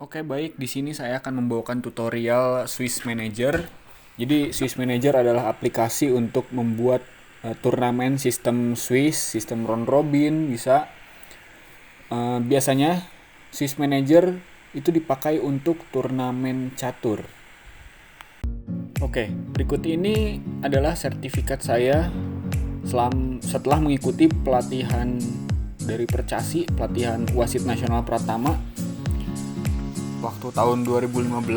Oke, baik. Di sini saya akan membawakan tutorial Swiss Manager. Jadi, Swiss Manager adalah aplikasi untuk membuat turnamen sistem Swiss, sistem round robin bisa. Biasanya Swiss Manager itu dipakai untuk turnamen catur. Oke, berikut ini adalah sertifikat saya setelah mengikuti pelatihan dari Percasi, pelatihan Wasit Nasional Pratama waktu tahun 2015.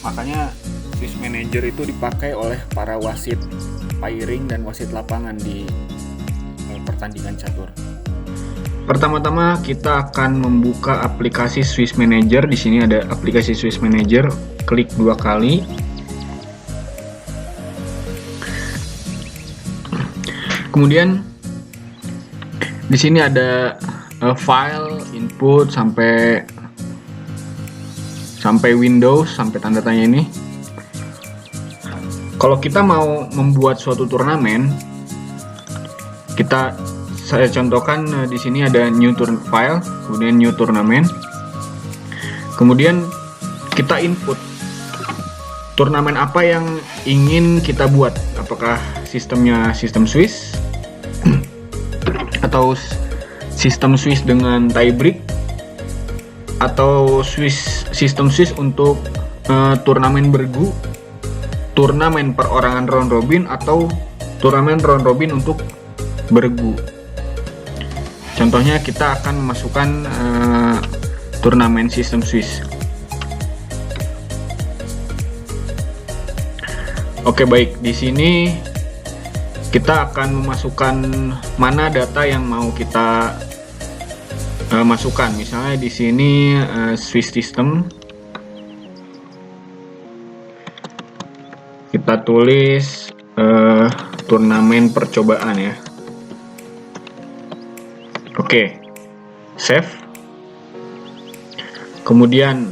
Makanya Swiss Manager itu dipakai oleh para wasit pairing dan wasit lapangan di pertandingan catur. Pertama-tama kita akan membuka aplikasi Swiss Manager. Di sini ada aplikasi Swiss Manager. Klik 2 kali. Kemudian di sini ada file, input sampai Windows, sampai tanda tanya ini. Kalau kita mau membuat suatu turnamen, saya contohkan di sini ada new file, kemudian new turnamen. Kemudian kita input turnamen apa yang ingin kita buat, apakah sistemnya sistem Swiss atau sistem Swiss dengan tie break, atau sistem Swiss untuk turnamen bergu, turnamen perorangan round robin, atau turnamen round robin untuk bergu. Contohnya kita akan memasukkan turnamen sistem Swiss. Oke, baik. Di sini kita akan memasukkan mana data yang mau kita masukkan. Misalnya di sini Swiss system. Kita tulis turnamen percobaan ya. Oke. Save. Kemudian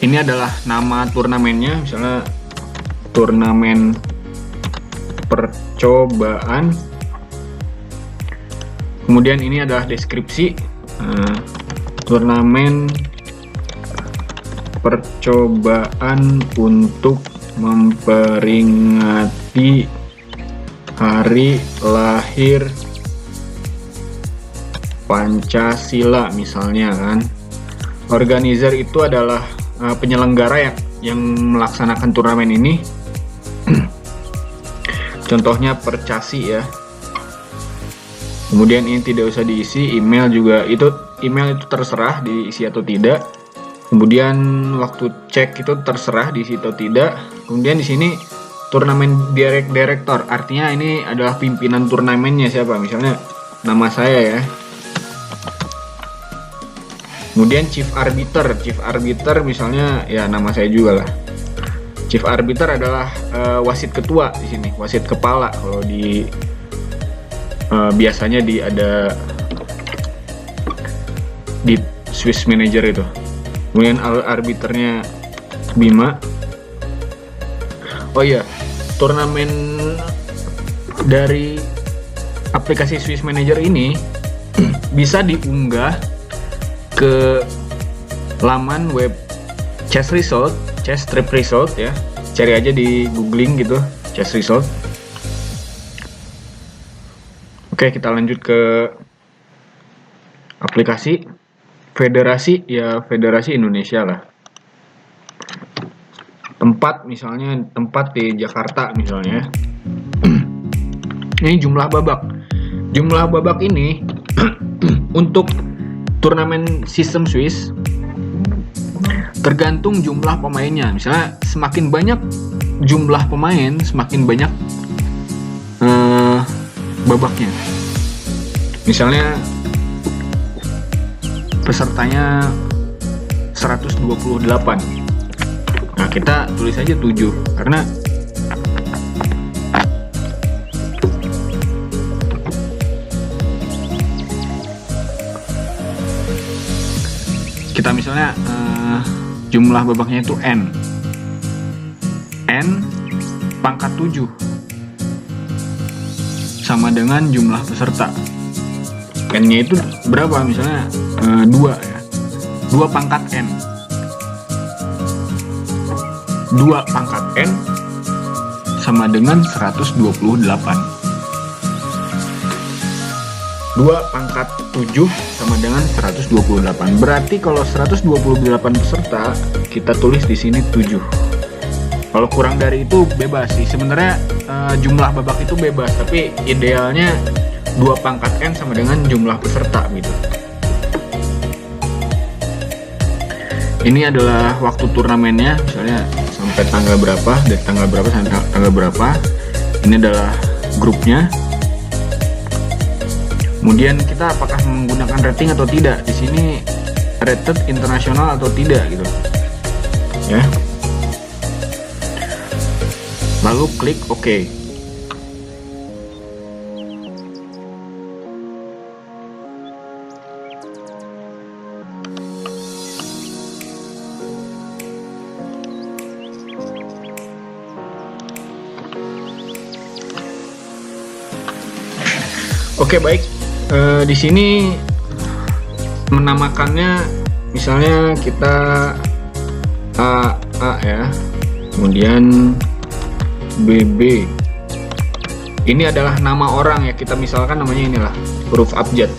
ini adalah nama turnamennya, misalnya turnamen percobaan. Kemudian ini adalah deskripsi, turnamen percobaan untuk memperingati hari lahir Pancasila misalnya kan. Organizer itu adalah penyelenggara yang melaksanakan turnamen ini. Contohnya Percasi ya. Kemudian ini tidak usah diisi, email itu terserah diisi atau tidak. Kemudian waktu cek itu terserah diisi atau tidak. Kemudian di sini turnamen director, artinya ini adalah pimpinan turnamennya siapa, misalnya nama saya ya. Kemudian chief arbiter misalnya ya nama saya juga lah. Chief arbiter adalah wasit ketua di sini, wasit kepala kalau di biasanya ada di Swiss Manager itu. Kemudian arbiternya Bima. Oh iya, turnamen dari aplikasi Swiss Manager ini bisa diunggah ke laman web chess trip result ya. Cari aja di googling gitu, chess result. Oke, kita lanjut ke aplikasi federasi ya, Federasi Indonesia lah. Tempat di Jakarta misalnya. Ini jumlah babak ini untuk turnamen sistem Swiss tergantung jumlah pemainnya. Misalnya semakin banyak jumlah pemain, semakin banyak babaknya. Misalnya pesertanya 128. Nah, kita tulis aja 7 karena kita misalnya jumlah babaknya itu N pangkat 7 sama dengan jumlah peserta. N-nya itu berapa, misalnya 2 ya. 2 pangkat N. 2 pangkat N sama dengan 128. 2 pangkat 7 sama dengan 128. Berarti kalau 128 peserta, kita tulis di sini 7. Kalau kurang dari itu bebas sih. Sebenarnya jumlah babak itu bebas, tapi idealnya 2 pangkat N sama dengan jumlah peserta gitu. Ini adalah waktu turnamennya, misalnya sampai tanggal berapa, dari tanggal berapa sampai tanggal berapa. Ini adalah grupnya. Kemudian kita apakah menggunakan rating atau tidak. Di sini rated internasional atau tidak gitu. Ya. Lalu klik OK. Oke, baik. Di sini menamakannya misalnya kita A ya, kemudian BB. Ini adalah nama orang ya, kita misalkan namanya inilah huruf abjad.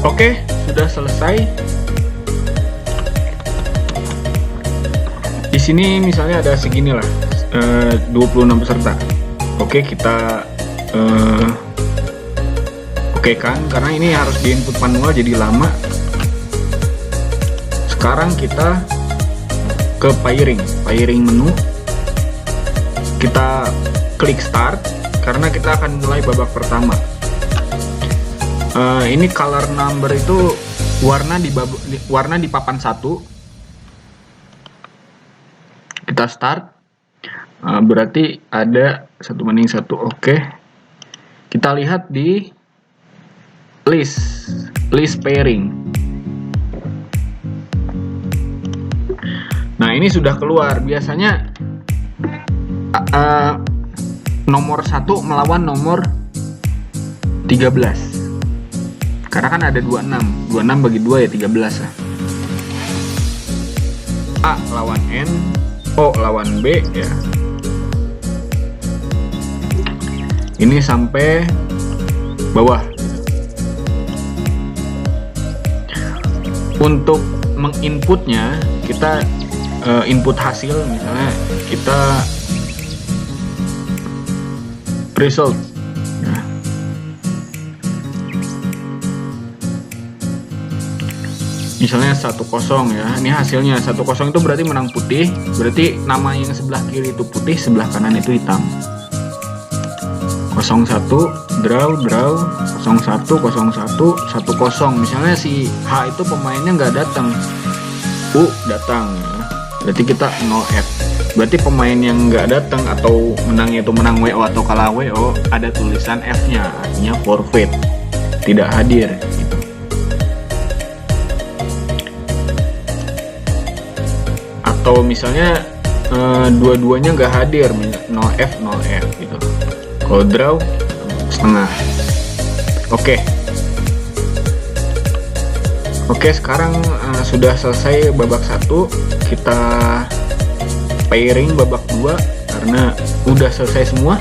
Oke, sudah selesai. Di sini misalnya ada segini lah, 26 peserta. Oke, kita oke kan, karena ini harus di input manual jadi lama. Sekarang kita ke pairing menu. Kita klik start karena kita akan mulai babak pertama. Ini color number itu warna di papan 1. Kita start. Berarti ada 1:1. Oke. Kita lihat di list pairing. Nah, ini sudah keluar. Biasanya nomor 1 melawan nomor 13. Karena kan ada 26 bagi 2 ya 13 lah. A lawan N, O lawan B ya. Ini sampai bawah. Untuk menginputnya, kita input hasil, misalnya kita result. Misalnya 1-0 ya, ini hasilnya 1-0 itu berarti menang putih, berarti nama yang sebelah kiri itu putih, sebelah kanan itu hitam. 0-1 draw 0-1 0-1 1-0. Misalnya si H itu pemainnya nggak datang, U datang ya. Berarti kita 0F. Berarti pemain yang nggak datang atau menangnya itu menang WO atau kalah WO ada tulisan F-nya, artinya forfeit, tidak hadir. Atau misalnya dua-duanya nggak hadir, 0F 0F gitu. Kalau draw setengah. Oke, sekarang sudah selesai babak 1. Kita pairing babak 2 karena udah selesai semua.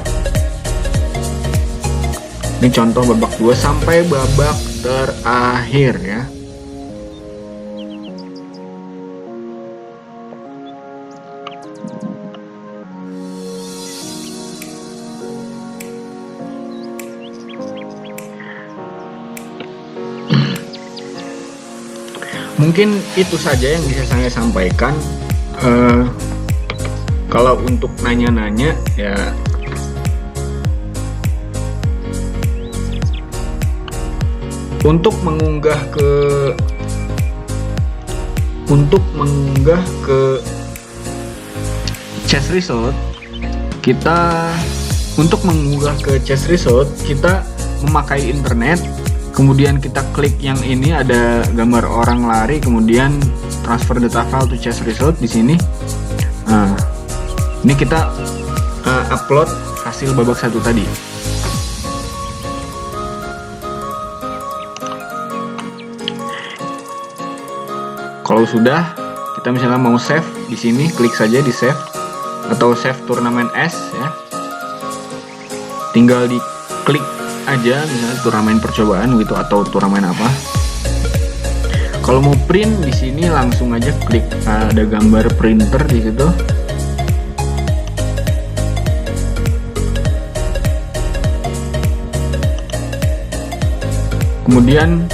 Ini contoh babak 2 sampai babak terakhir ya. Mungkin itu saja yang bisa saya sampaikan. Kalau untuk nanya-nanya ya, untuk mengunggah ke Chess Result, kita memakai internet, kemudian kita klik yang ini ada gambar orang lari, kemudian transfer data file to Chess Result di sini. Nah, ini kita upload hasil babak 1 tadi. Kalau sudah, kita misalnya mau save di sini, klik saja di save atau save turnamen S ya. Tinggal diklik aja misalnya turnamen percobaan gitu atau turnamen apa. Kalau mau print di sini langsung aja klik ada gambar printer di situ. Kemudian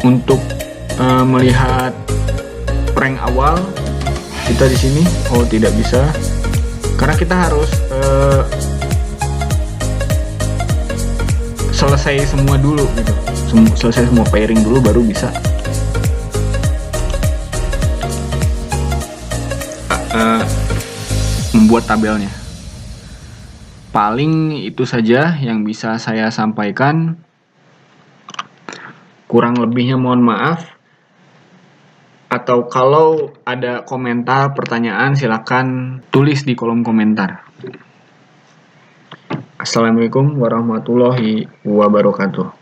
untuk melihat rank awal kita di sini, oh tidak bisa karena kita harus selesai semua dulu gitu, selesai semua pairing dulu baru bisa membuat tabelnya. Paling itu saja yang bisa saya sampaikan. Kurang lebihnya mohon maaf. Atau kalau ada komentar, pertanyaan, silakan tulis di kolom komentar. Assalamualaikum warahmatullahi wabarakatuh.